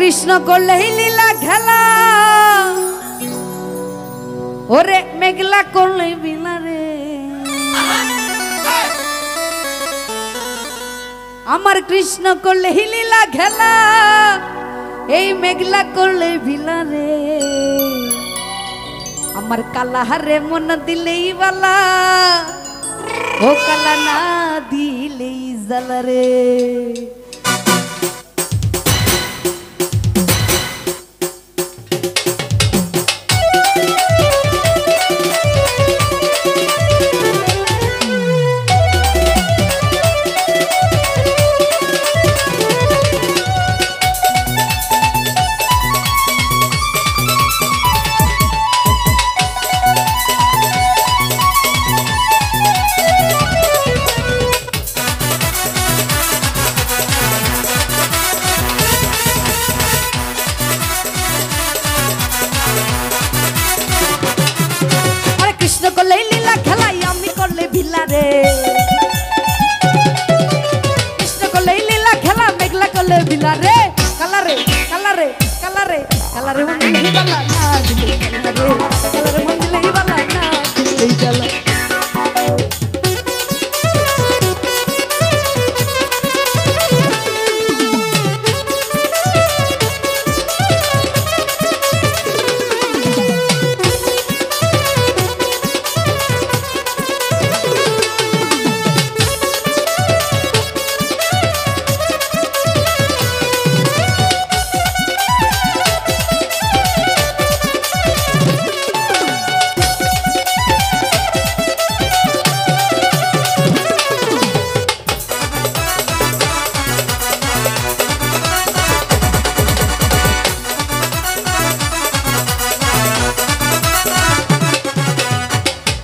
কৃষ্ণ করলে লীলা খেলা ওরে মেঘলা করলে বিনা রে আমার কৃষ্ণ করলে লীলা খেলা এই মেঘলা করলে বিনা রে আমার কালা হারে মন দিলেই বালা ও কালা না দিলেই জ্বালা রে কৃষ্ণ করলে লীলা খেলা মেঘলা করলে বিলা রে কালারে কালারে কালারে কালারে মন দিলেই বালা না দিলেই জ্বালা রে কালারে মন দিলেই বালা না দিলেই জ্বালা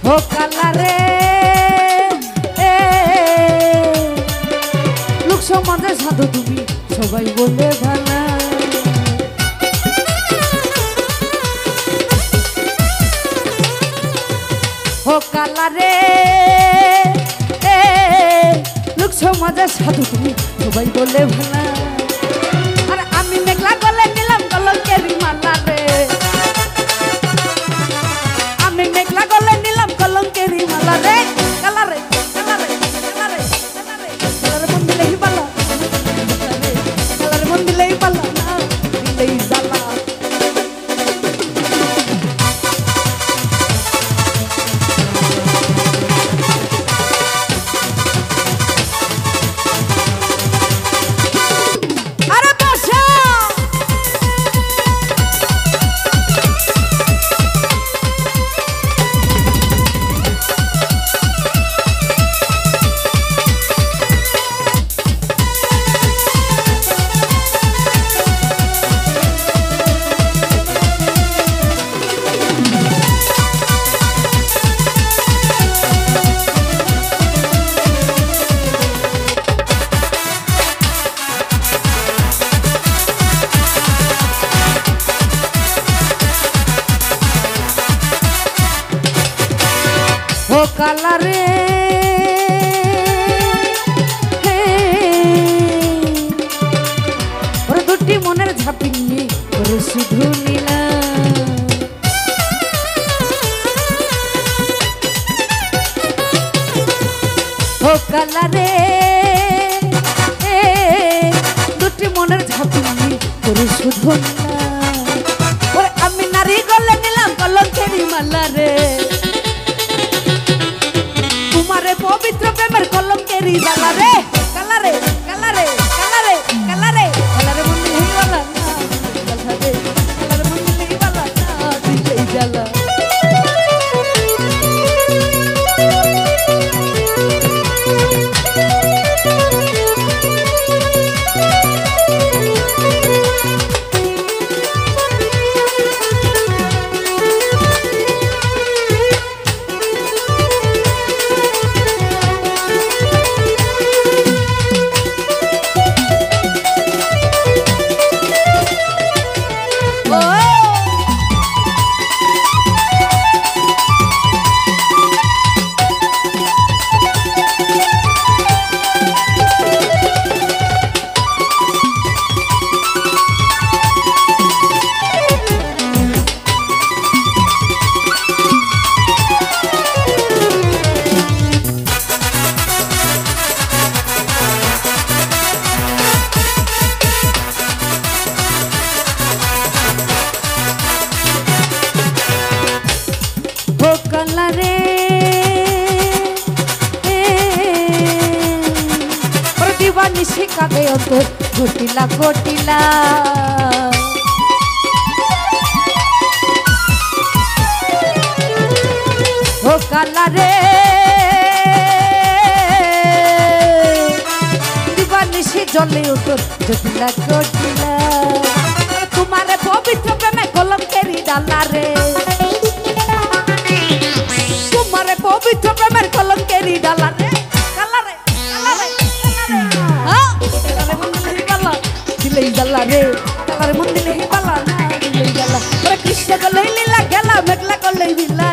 ও কালারে লোক সমাজে সাধু তুমি সবাই বলে ভালা ও কালারে লোক সমাজে সাধু তুমি সবাই বলে ভালা আর আমি মেঘলা গলে নিলাম কলঙ্কের মালা রে আমি মেঘলা গলে নিলাম কলঙ্কের মালা রে কালারে কালারে কালারে কালারে কালারে মন দিলেই বালা কালারে মন দিলেই বালা না দিলেই জ্বালা ও কালারে ওর দুটি মনের ঝাঁপি নিয়ে ওরে শুধু নীলা ও কালারে দুটি মনের ঝাঁপি নিয়ে ওরে শুধু নীলা ওরে আমি নারী গলে নিলাম কলঙ্কের মালা রে তোমারে পবিত্র প্রেমের কলঙ্কেরি জ্বালা রে কালারে কালারে কালারে কালারে কালারে মন দিলেই বালা না জ্বালা রে কালারে মন দিলেই বালা না দিলেই জ্বালা দিবানিশি কাঁদে অন্তর ঘটিলা ঘটিলা ও কালারে দিবানিশি জলে অন্তর ঘটিলা ঘটিলা তোমারে পবিত্র প্রেমে কলঙ্কেরি ডালা রে তোমারে পবিত্র প্রেমের কলঙ্কেরি ডালা রে কালারে কালারে কালারে হ্যাঁ কালারে মন্দিলে বালা দিলেই ডালা রে কালারে মন্দিলে বালা না দিলেই ডালা ওরে কৃষ্ণ কলই লীলা গেলা মেঘলা কলই বিলা